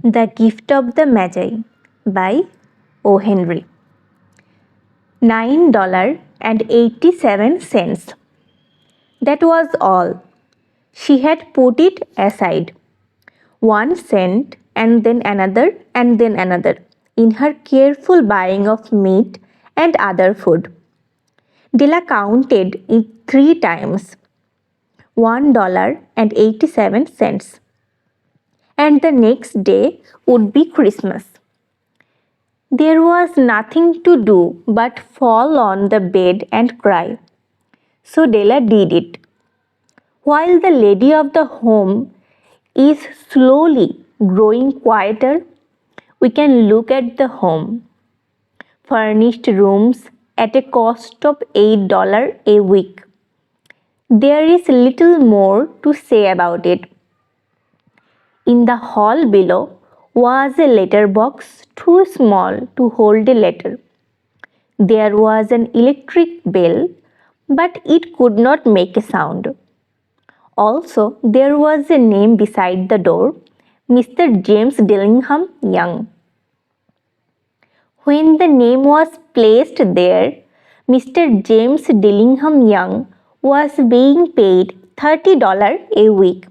The Gift of the Magi by O. Henry. $9.87. That was all. She had put it aside. 1 cent and then another in her careful buying of meat and other food. Della counted it 3 times. $1.87. And the next day would be Christmas. There was nothing to do but fall on the bed and cry. So Della did it. While the lady of the home is slowly growing quieter, we can look at the home. Furnished rooms at a cost of $8 a week. There is little more to say about it. In the hall below was a letter box too small to hold a letter. There was an electric bell, but it could not make a sound. Also, there was a name beside the door, Mr. James Dillingham Young. When the name was placed there, Mr. James Dillingham Young was being paid $30 a week.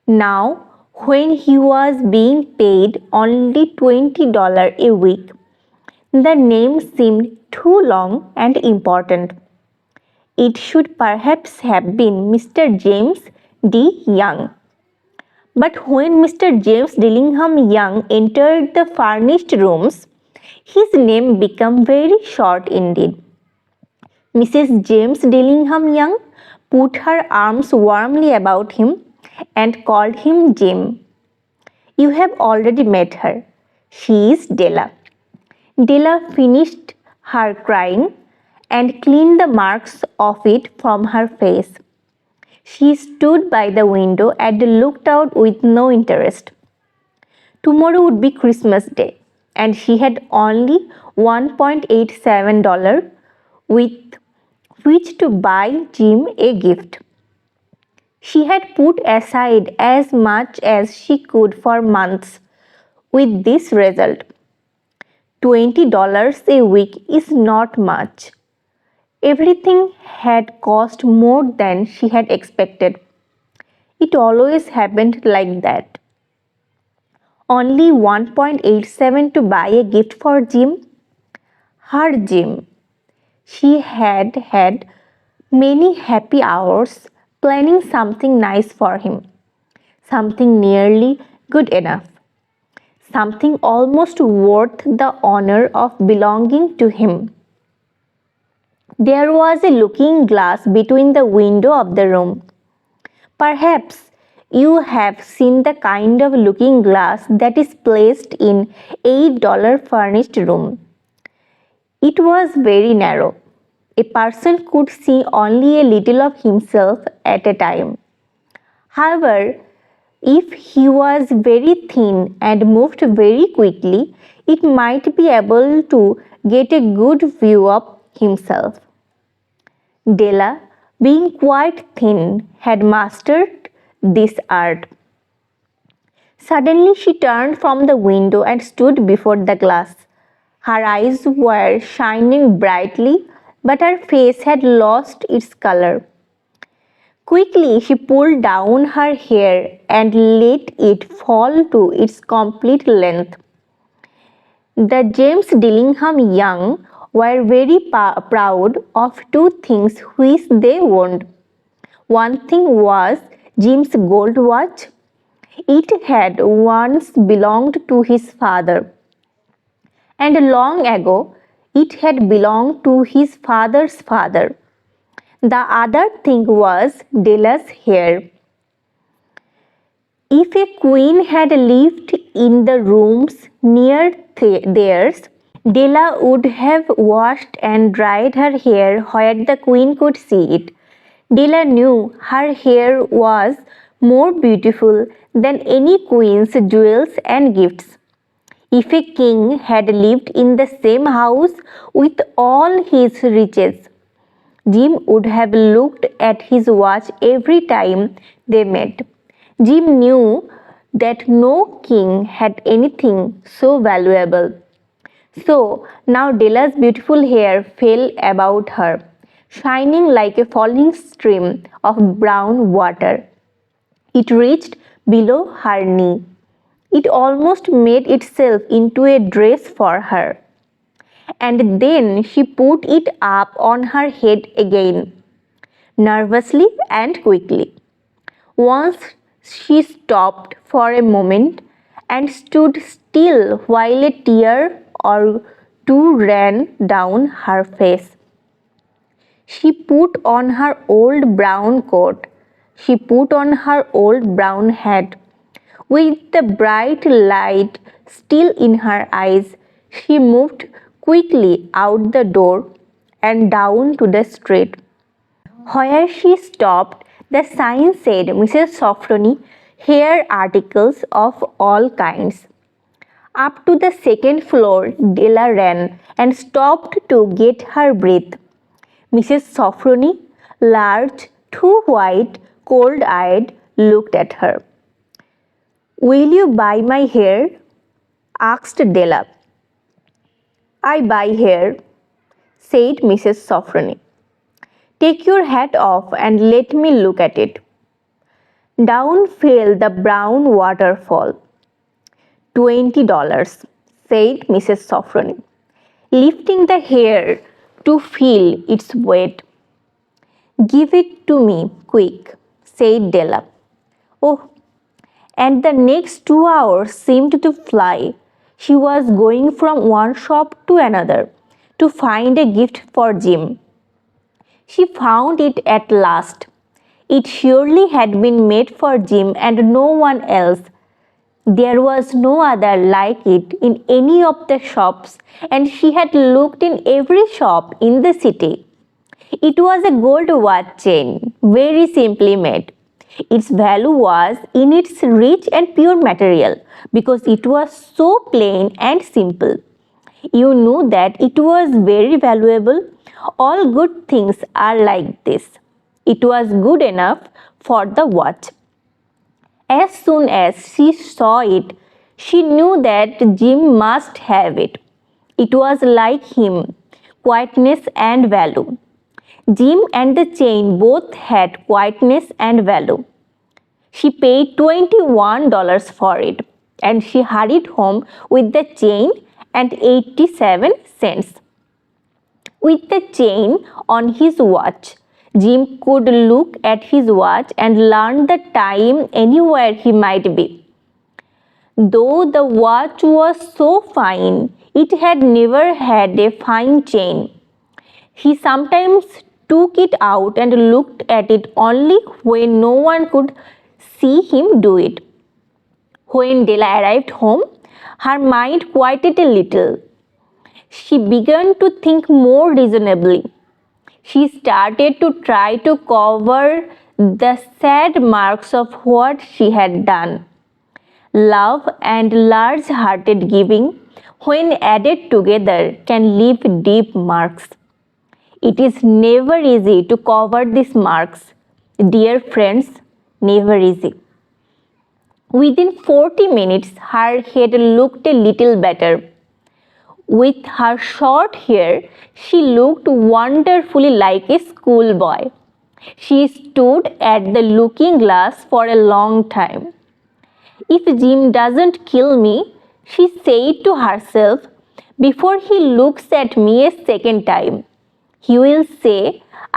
Now, when he was being paid only $20 a week, the name seemed too long and important. It should perhaps have been Mr. James D. Young. But when Mr. James Dillingham Young entered the furnished rooms, his name became very short indeed. Mrs. James Dillingham Young put her arms warmly about him and called him Jim. You have already met her. She is Della. Della finished her crying and cleaned the marks of it from her face. She stood by the window and looked out with no interest. Tomorrow would be Christmas Day, and she had only $1.87 with which to buy Jim a gift. She had put aside as much as she could for months, with this result. $20 a week is not much. Everything had cost more than she had expected. It always happened like that. Only $1.87 to buy a gift for Jim? Her Jim. She had had many happy hours planning something nice for him, something nearly good enough, something almost worth the honor of belonging to him. There was a looking glass between the window of the room. Perhaps you have seen the kind of looking glass that is placed in $8 furnished room. It was very narrow. A person could see only a little of himself at a time. However, if he was very thin and moved very quickly, it might be able to get a good view of himself. Della, being quite thin, had mastered this art. Suddenly she turned from the window and stood before the glass. Her eyes were shining brightly, but her face had lost its color. Quickly she pulled down her hair and let it fall to its complete length. The James Dillingham Young were very proud of two things which they owned. One thing was Jim's gold watch. It had once belonged to his father, and long ago it had belonged to his father's father. The other thing was Della's hair. If a queen had lived in the rooms near theirs, Della would have washed and dried her hair where the queen could see it. Della knew her hair was more beautiful than any queen's jewels and gifts. If a king had lived in the same house with all his riches, Jim would have looked at his watch every time they met. Jim knew that no king had anything so valuable. So now Della's beautiful hair fell about her, shining like a falling stream of brown water. It reached below her knee. It almost made itself into a dress for her. And then she put it up on her head again, nervously and quickly. Once she stopped for a moment and stood still while a tear or two ran down her face. She put on her old brown coat. She put on her old brown hat. With the bright light still in her eyes, she moved quickly out the door and down to the street. Where she stopped, the sign said Mrs. Sofronie, hair articles of all kinds. Up to the second floor, Della ran and stopped to get her breath. Mrs. Sofronie, large, too white, cold-eyed, looked at her. "Will you buy my hair?" asked Della. "I buy hair," said Mrs. Sofronie. "Take your hat off and let me look at it." Down fell the brown waterfall. $20, said Mrs. Sofronie, lifting the hair to feel its weight. "Give it to me, quick," said Della. Oh, and the next 2 hours seemed to fly. She was going from one shop to another to find a gift for Jim. She found it at last. It surely had been made for Jim and no one else. There was no other like it in any of the shops, and she had looked in every shop in the city. It was a gold watch chain, very simply made. Its value was in its rich and pure material because it was so plain and simple. You knew that it was very valuable. All good things are like this. It was good enough for the watch. As soon as she saw it, she knew that Jim must have it. It was like him, quietness and value. Jim and the chain both had quietness and value. She paid $21 for it, and she hurried home with the chain and 87 cents. With the chain on his watch, Jim could look at his watch and learn the time anywhere he might be. Though the watch was so fine, it had never had a fine chain. He sometimes took it out and looked at it only when no one could see him do it. When Della arrived home, her mind quieted a little. She began to think more reasonably. She started to try to cover the sad marks of what she had done. Love and large-hearted giving, when added together, can leave deep marks. It is never easy to cover these marks. Dear friends, never easy. Within 40 minutes, her head looked a little better. With her short hair, she looked wonderfully like a schoolboy. She stood at the looking glass for a long time. "If Jim doesn't kill me," she said to herself, "before he looks at me a second time, he will say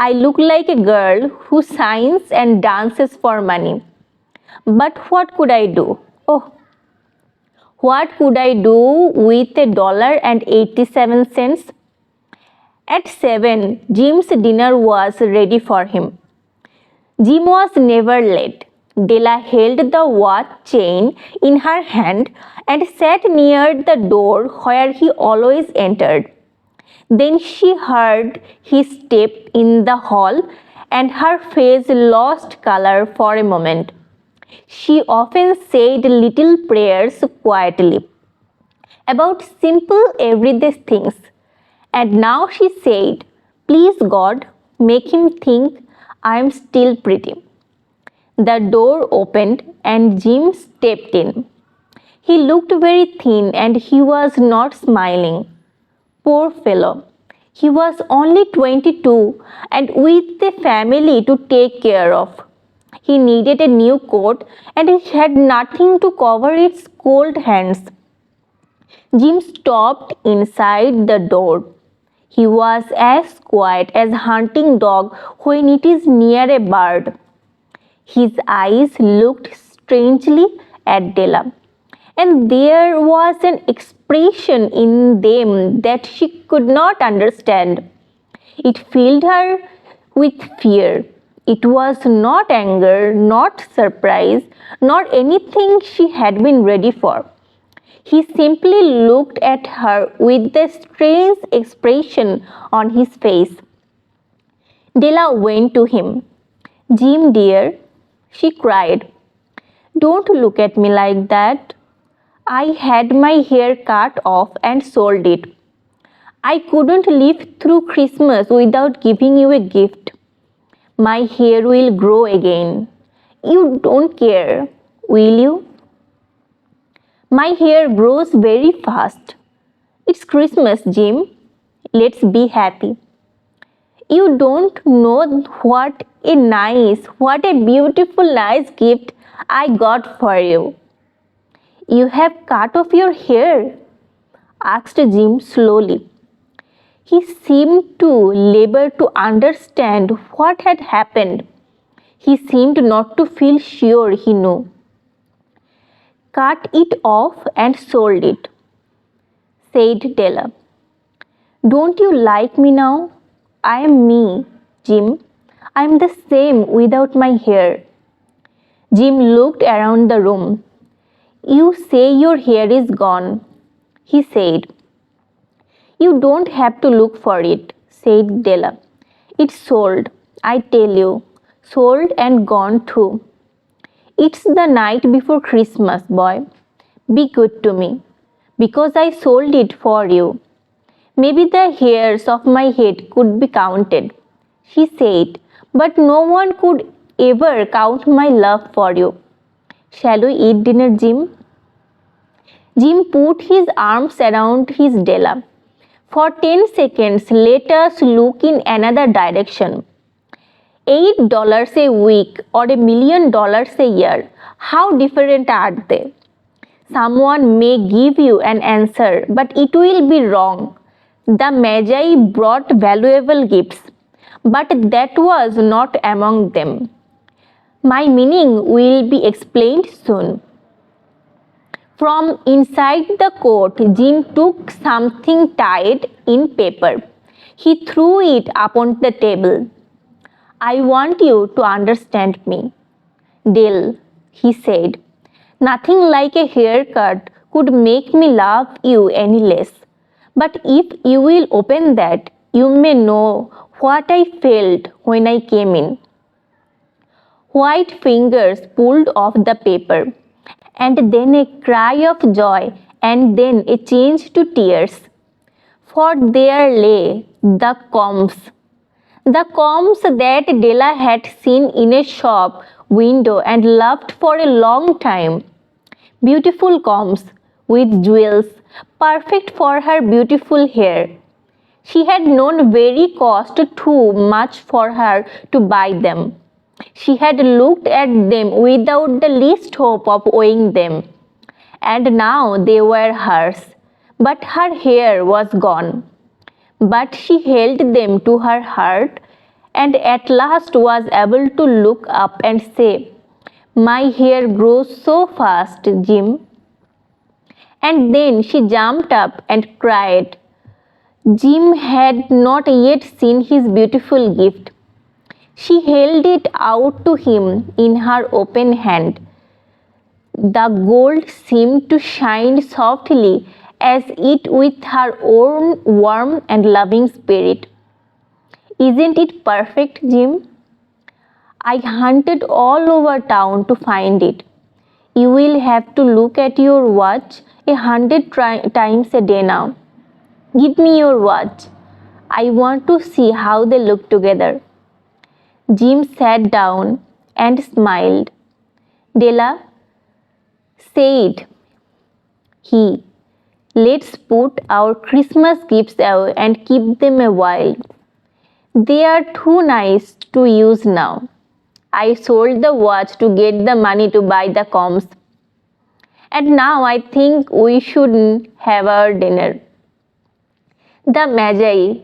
I look like a girl who signs and dances for money. But what could I do? Oh, what could I do with $1.87? At 7, Jim's dinner was ready for him. Jim was never late. Della held the watch chain in her hand and sat near the door where he always entered. Then she heard his step in the hall and her face lost color for a moment. She often said little prayers quietly about simple everyday things. And now she said, "Please God, make him think I am still pretty." The door opened and Jim stepped in. He looked very thin and he was not smiling. Poor fellow. He was only 22 and with a family to take care of. He needed a new coat and he had nothing to cover its cold hands. Jim stopped inside the door. He was as quiet as a hunting dog when it is near a bird. His eyes looked strangely at Della, and there was an expression in them that she could not understand. It filled her with fear. It was not anger, not surprise, not anything she had been ready for. He simply looked at her with a strange expression on his face. Della went to him. "Jim, dear," she cried, "don't look at me like that. I had my hair cut off and sold it. I couldn't live through Christmas without giving you a gift. My hair will grow again. You don't care, will you? My hair grows very fast. It's Christmas, Jim. Let's be happy. You don't know what a beautiful, nice gift I got for you." "You have cut off your hair?" asked Jim slowly. He seemed to labor to understand what had happened. He seemed not to feel sure he knew. "Cut it off and sold it," said Della. "Don't you like me now? I am me, Jim. I am the same without my hair." Jim looked around the room. "You say your hair is gone," he said. "You don't have to look for it," said Della. "It's sold, I tell you. Sold and gone too. It's the night before Christmas, boy. Be good to me, because I sold it for you. Maybe the hairs of my head could be counted," she said, "but no one could ever count my love for you. Shall we eat dinner, Jim?" Jim put his arms around his Della. "For 10 seconds, let us look in another direction. $8 a week or $1,000,000 a year. How different are they? Someone may give you an answer, but it will be wrong. The Magi brought valuable gifts, but that was not among them. My meaning will be explained soon." From inside the coat, Jim took something tied in paper. He threw it upon the table. "I want you to understand me, Dell," he said. "Nothing like a haircut could make me love you any less. But if you will open that, you may know what I felt when I came in." White fingers pulled off the paper, and then a cry of joy, and then a change to tears. For there lay the combs. The combs that Della had seen in a shop window and loved for a long time. Beautiful combs with jewels, perfect for her beautiful hair. She had known very cost too much for her to buy them. She had looked at them without the least hope of owning them. And now they were hers, but her hair was gone. But she held them to her heart and at last was able to look up and say, "My hair grows so fast, Jim." And then she jumped up and cried. Jim had not yet seen his beautiful gift. She held it out to him in her open hand. The gold seemed to shine softly as it with her own warm and loving spirit. "Isn't it perfect, Jim? I hunted all over town to find it. You will have to look at your watch 100 times a day now. Give me your watch. I want to see how they look together." Jim sat down and smiled. Della said he, let's put our Christmas gifts away and keep them a while. They are too nice to use now. I sold the watch to get the money to buy the combs. And now I think we should have our dinner. The Magi,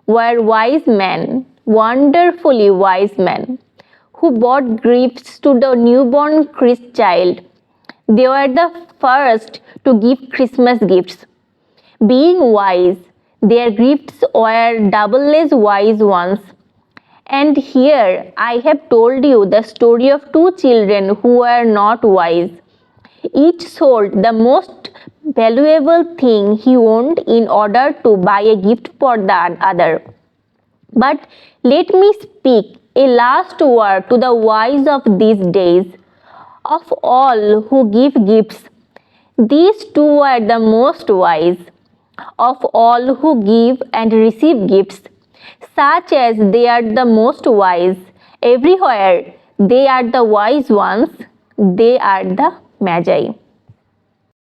were wise men, wonderfully wise men, who bought gifts to the newborn Christ child. They were the first to give Christmas gifts. Being wise, their gifts were double as wise ones. And here I have told you the story of two children who were not wise. Each sold the most valuable thing he owned in order to buy a gift for the other. But let me speak a last word to the wise of these days. Of all who give gifts, these two are the most wise. Of all who give and receive gifts, such as they are the most wise. Everywhere they are the wise ones. They are the Magi.